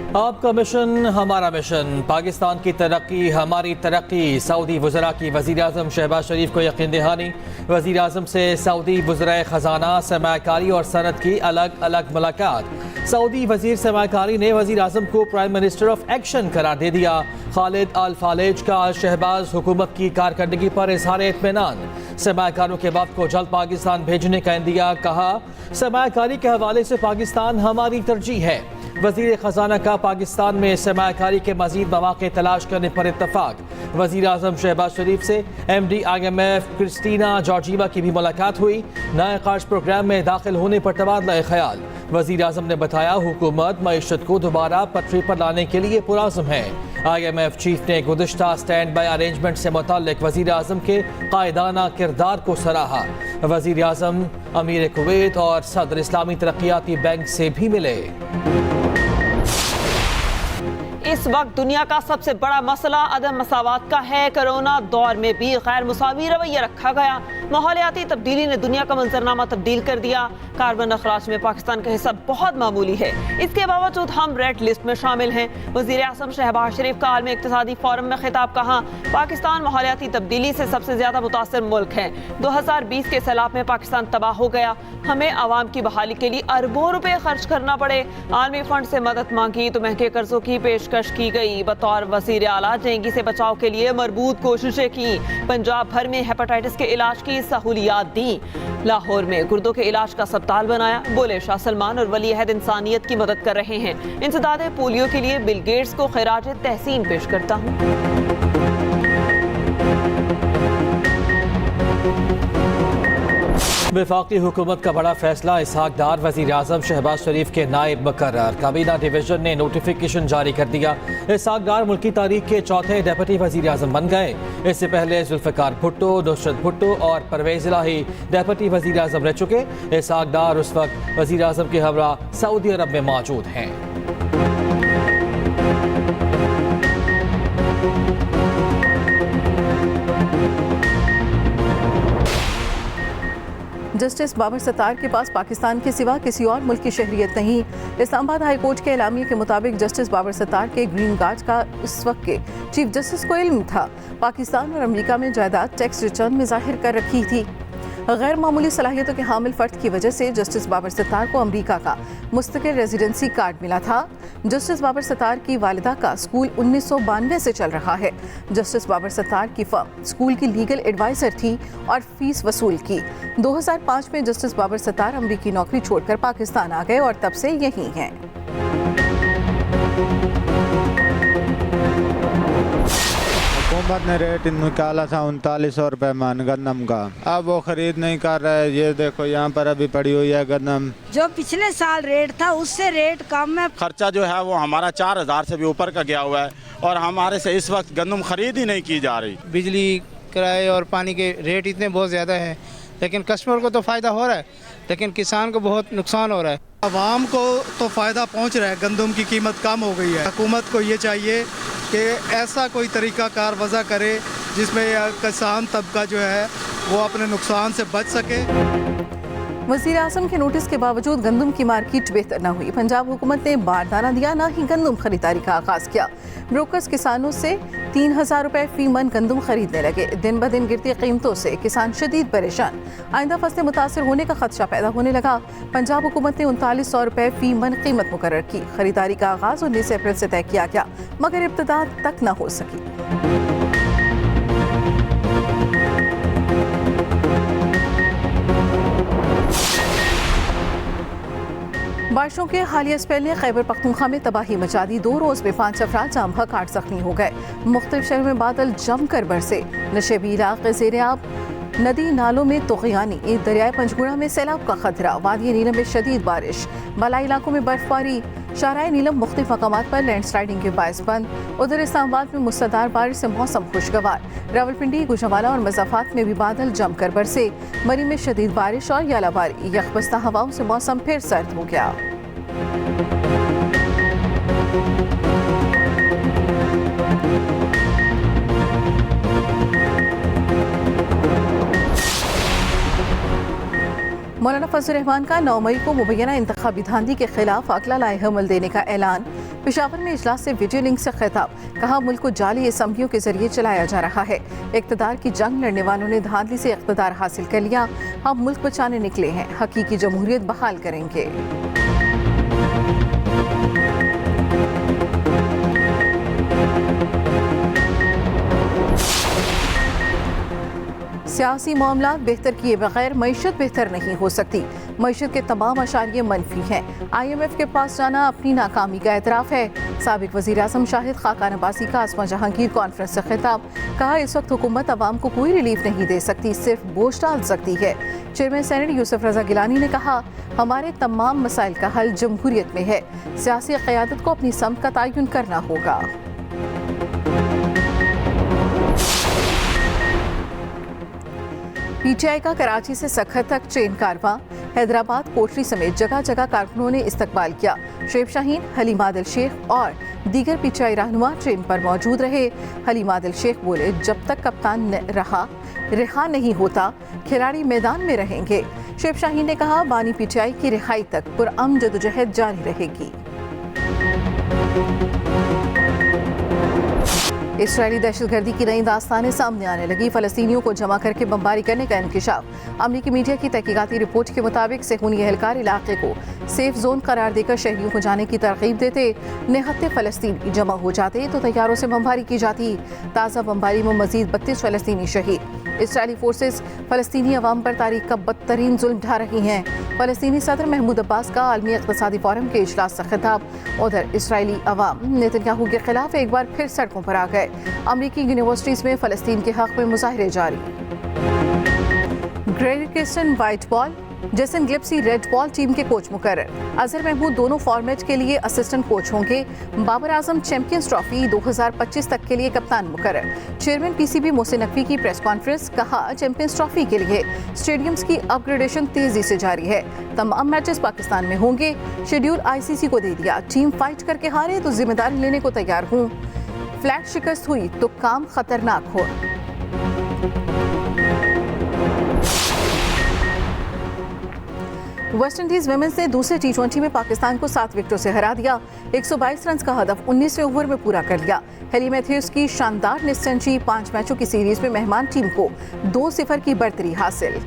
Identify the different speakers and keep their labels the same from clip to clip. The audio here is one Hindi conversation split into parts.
Speaker 1: आपका मिशन हमारा मिशन, पाकिस्तान की तरक्की हमारी तरक्की। सऊदी वज़रा की वज़ीर-ए-आज़म शहबाज शरीफ को यकीन दहानी। वज़ीर-ए-आज़म से सऊदी वज़राए ख़जाना, सरमायाकारी और सनत की अलग अलग मुलाकात। सऊदी वज़ीर सरमायाकारी ने वज़ीर-ए-आज़म को प्राइम मिनिस्टर ऑफ एक्शन करार दे दिया। खालिद अल फालेज का शहबाज हुकूमत की कारकर्दगी पर इज़हार इत्मीनान। सरमायाकारों के वफ़द को जल्द पाकिस्तान भेजने का इंदिया। कहा, सरमायाकारी के हवाले से पाकिस्तान हमारी तरजीह है। वज़ीर ख़जाना का पाकिस्तान में सरमायाकारी के मज़ीद मौक़े तलाश करने पर इत्तफ़ाक़। वज़ीर-ए-आज़म शहबाज शरीफ से MD IMF क्रिस्टीना जॉर्जीवा की भी मुलाकात हुई। नए क़र्ज़ प्रोग्राम में दाखिल होने पर तबादला ख़याल। वज़ीर-ए-आज़म ने बताया, हुकूमत मईशत को दोबारा पटरी पर लाने के लिए पुरअज़्म है। IMF चीफ ने गुज़िश्ता स्टैंड बाई अरेंजमेंट से मुतल्लिक़ वज़ीर-ए-आज़म के कायदाना किरदार को सराहा। वज़ीर-ए-आज़म अमीर कुवैत और सदर इस्लामी तरक्याती बैंक से भी मिले।
Speaker 2: इस वक्त दुनिया का सबसे बड़ा मसला अदम मसावात का है। कोरोना दौर में भी गैर मुसावी रवैया रखा गया। माहौलियाती तब्दीली ने दुनिया का मंजरनामा तब्दील कर दिया। कार्बन अखराज में पाकिस्तान का हिस्सा बहुत मामूली है। इसके बावजूद हम रेड लिस्ट में शामिल हैं। वज़ीर-ए-आज़म शहबाज शरीफ का आलमी इक़्तिसादी फोरम में खिताब। कहा, पाकिस्तान माहौलियाती तब्दीली से सबसे ज्यादा मुतासर मुल्क है। 2020 के सैलाब में पाकिस्तान तबाह हो गया। हमें आवाम की बहाली के लिए अरबों रुपए खर्च करना पड़े। आलमी फंड से मदद मांगी तो महंगे कर्जों की पेशकश की गई। बतौर वज़ीर आला डेंगू से बचाव के लिए मरबूत कोशिशें की। पंजाब भर में हेपेटाइटिस के इलाज की सहूलियात दी। लाहौर में गुर्दों के इलाज का अस्पताल बनाया। बोले, शाह सलमान और वली अहद इंसानियत की मदद कर रहे हैं। इंसदादे पोलियो के लिए बिल गेट्स को खैराज तहसीन पेश करता हूँ।
Speaker 1: वफाकी हुकूमत का बड़ा फैसला, इसहाक डार वज़ीर-ए-आज़म शहबाज शरीफ के नायब मुकर्रर। काबीना डिवीजन ने नोटिफिकेशन जारी कर दिया। इसहाक डार मुल्की तारीख के चौथे डेप्यूटी वज़ीर-ए-आज़म बन गए। इससे पहले जुल्फ़िकार भुट्टो, नुसरत भुट्टो और परवेज़ इलाही डेप्यूटी वज़ीर-ए-आज़म रह चुके। इसहाक डार उस वक्त वज़ीर-ए-आज़म के हमरा सऊदी अरब में मौजूद हैं।
Speaker 3: जस्टिस बाबर सत्तार के पास पाकिस्तान के सिवा किसी और मुल्क की शहरियत नहीं। इस्लामाबाद हाई कोर्ट के एलामिये के मुताबिक जस्टिस बाबर सत्तार के ग्रीन कार्ड का इस वक्त के चीफ जस्टिस को इल्म था। पाकिस्तान और अमेरिका में जायदाद टैक्स रिटर्न में जाहिर कर रखी थी। गैर मामूली सलाहियतों के हामिल फर्द की वजह से जस्टिस बाबर सत्तार को अमेरिका का मुस्तकिल रेजिडेंसी कार्ड मिला था। जस्टिस बाबर सत्तार की वालिदा का स्कूल 1992 से चल रहा है। जस्टिस बाबर सत्तार की फर्म स्कूल की लीगल एडवाइजर थी और फीस वसूल की। 2005 में जस्टिस बाबर सत्तार अमेरिकी नौकरी छोड़कर पाकिस्तान आ गए और तब से यहीं हैं।
Speaker 4: हुकूमत ने रेट निकाला था 3900 रुपये मन गन्नम का, अब वो खरीद नहीं कर रहे। ये देखो यहाँ पर अभी पड़ी हुई है गन्नम।
Speaker 5: जो पिछले साल रेट था उससे रेट कम है।
Speaker 6: खर्चा जो है वो हमारा 4000 से भी ऊपर का गया हुआ है और हमारे से इस वक्त गन्नम खरीद ही नहीं की जा रही।
Speaker 7: बिजली किराए और पानी के रेट इतने बहुत ज़्यादा हैं, लेकिन कस्टमर को तो फ़ायदा हो रहा है, लेकिन किसान को बहुत नुकसान हो रहा है।
Speaker 8: आवाम को तो फ़ायदा पहुंच रहा है, गंदम की कीमत कम हो गई है। हुकूमत को ये चाहिए कि ऐसा कोई तरीका कार वज़ा करे जिसमें किसान तबका जो है वो अपने नुकसान से बच सके।
Speaker 3: वज़ीर-ए-आज़म के नोटिस के बावजूद गंदम की मार्केट बेहतर न हुई। पंजाब हुकूमत ने बारदाना दिया, न ही गंदम खरीदारी का आगाज़ किया। ब्रोकर्स किसानों से 3000 रुपये फी मन गंदम खरीदने लगे। दिन ब दिन गिरती कीमतों से किसान शदीद परेशान। आइंदा फसलें मुतासर होने का खदशा पैदा होने लगा। पंजाब हुकूमत ने 3900 रुपये फी मन कीमत मुकर्रर की। खरीदारी का आगाज़ 19 अप्रैल से तय किया गया, मगर इब्तिदा तक न हो सकी। बारिशों के हालिया स्पेल ने खैबर पख्तूनख्वा में तबाही मचा दी। 2 रोज़ में 5 अफराद जाम हक 8 जख्मी हो गए। मुख्तलिफ शहरों में बादल जमकर बरसे। नशेबी इलाके ज़ेरे आब, नदी नालों में तोग़यानी। दरियाए पंचगुड़ा में सैलाब का खतरा। वादी नीलम में शदीद बारिश। बालाई इलाकों में बर्फबारी। शाहराए नीलम मुख्तलिफ मकामात पर लैंडस्लाइडिंग के बायस बंद। उधर इस्लामाबाद में मुसलधार बारिश से मौसम खुशगवार। रावलपिंडी, गुजरावाला और मज़ाफ़ात में भी बादल जमकर बरसे। मरी में शदीद बारिश और यालाबारी। यकबस्ता हवाओं से मौसम फिर सर्द हो गया। मौलाना फजल रहमान का 9 मई को मुबैना इंतखाबी धांधली के खिलाफ अगला लाए हमल देने का ऐलान। पेशावर में इजलास से वीडियो लिंक से खिताब, कहा मुल्क को जाली असम्बलियों के जरिए चलाया जा रहा है। इक़्तिदार की जंग लड़ने वालों ने धांधली से इक़्तिदार हासिल कर लिया, हम मुल्क बचाने निकले हैं, हकीकी जमहूरियत बहाल करेंगे। सियासी मामला बेहतर किए बगैर मईशत बेहतर नहीं हो सकती। मईशत के तमाम अशारिये मनफी हैं। IMF के पास जाना अपनी नाकामी का एतराफ़ है। साबिक वज़ीर आज़म शाहिद खाकान अब्बासी का आसमा जहांगीर कॉन्फ्रेंस से खिताब, कहा इस वक्त हुकूमत अवाम को कोई रिलीफ नहीं दे सकती, सिर्फ बोझ डाल सकती है। चेयरमैन सेनेट यूसुफ रजा गिलानी ने कहा, हमारे तमाम मसाइल का हल जमहूरियत में है, सियासी क़यादत को अपनी समत का तयन करना होगा। PTI का कराची से सखर तक ट्रेन कारवां, हैदराबाद कोटरी समेत जगह जगह कारकुनों ने इस्तकबाल किया। शुएब शाहीन, हलीम आदिल शेख और दीगर PTI रहनुमा ट्रेन पर मौजूद रहे। हलीम आदिल शेख बोले, जब तक कप्तान रिहा नहीं होता खिलाड़ी मैदान में रहेंगे। शुएब शाहीन ने कहा, बानी PTI की रिहाई तक पुरअमन जदोजहद जारी रहेगी। इसराइली दहशतगर्दी की नई दास्तानें सामने आने लगी। फ़लस्तीनियों को जमा करके बमबारी करने का इंकशाफ। अमरीकी मीडिया की तहकीकाती रिपोर्ट के मुताबिक सेहूनी एहलकार इलाके को सेफ जोन करार देकर शहरियों को जाने की तरगीब देते। निहत्ते फ़लस्तीनी जमा हो जाते तो तैयारों से बमबारी की जाती। ताज़ा बमबारी में मजीद 32 फ़लस्तीनी शहीद। इसराइली फोर्सेस फ़लस्तीनी अवाम पर तारीख का बदतरीन जुल्म ढा रही हैं। फ़लस्तीनी सदर महमूद अब्बास का आलमी इक़्तिसादी फोरम के इजलास से खिताब। उधर इसराइली अवाम नेतन्याहू के खिलाफ एक बार फिर सड़कों पर आ गए। अमरीकी यूनिवर्सिटीज़ में फ़लस्तीन के हक़ में मुज़ाहिरे जारी। Greg Kirsten white ball, Jason गिप्सी रेड बॉल टीम के कोच मुकर्रर। अजहर महमूद दोनों फॉर्मेट के लिए असिस्टेंट कोच होंगे। बाबर आजम चैंपियंस ट्रॉफी 2025 तक के लिए कप्तान मुकर्रर। चेयरमैन PCB मोहसिन नकवी की प्रेस कॉन्फ्रेंस, कहा चैंपियंस ट्रॉफी के लिए स्टेडियम्स की अपग्रेडेशन तेजी से जारी है। तमाम मैचेस पाकिस्तान में होंगे। शेड्यूल ICC को दे दिया। टीम फाइट करके हारे तो जिम्मेदारी लेने को तैयार हूँ। फ्लैट शिकस्त हुई तो काम खतरनाक हो। वेस्टइंडीज विमेंस ने दूसरे T20 में पाकिस्तान को 7 विकेटों से हरा दिया। 122 रन का हदफ 19वें ओवर में पूरा कर लिया। हेली मैथ्यूज की शानदार निस्टेंजी 5 मैचों की सीरीज में मेहमान टीम को 2-0 की बढ़तरी हासिल।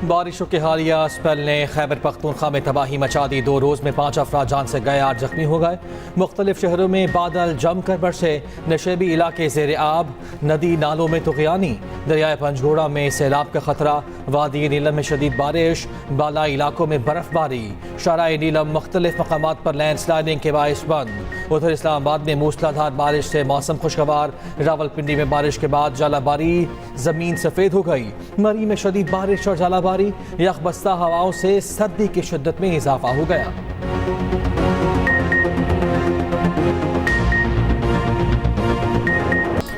Speaker 1: बारिशों के हालिया स्पेल ने खैबर पख्तूनख्वा में तबाही मचा दी। 2 रोज़ में 5 अफराद जान से गए, 8 जख्मी हो गए। मुख्तलिफ शहरों में बादल जमकर बरसे। नशेबी इलाके ज़ेर आब, नदी नालों में तुग़यानी। दरियाए पंजगोड़ा में सैलाब का खतरा। वादी नीलम में शदीद बारिश, बाला इलाकों में बर्फबारी। शराय नीलम मुख्तलिफ मकामात पर लैंड स्लाइडिंग के बाइस बंद। उधर इस्लामाबाद में मूसलाधार बारिश से मौसम खुशगवार। रावलपिंडी में बारिश के बाद जालाबारी, ज़मीन सफ़ेद हो गई। मरी में शदीद बारिश और जालाबारी, यखबस्ता हवाओं से सर्दी की शिद्दत में इजाफा हो गया।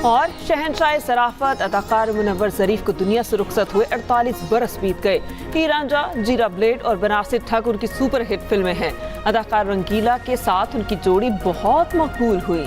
Speaker 2: और शहनशाह सराफत अदाकार मुनव्वर ज़रीफ को दुनिया से रुखसत हुए 48 बरस बीत गए। हीर रांझा, जीरा ब्लेड और बनारसी ठग उनकी सुपर हिट फिल्में हैं। अदाकार रंगीला के साथ उनकी जोड़ी बहुत मकबूल हुई।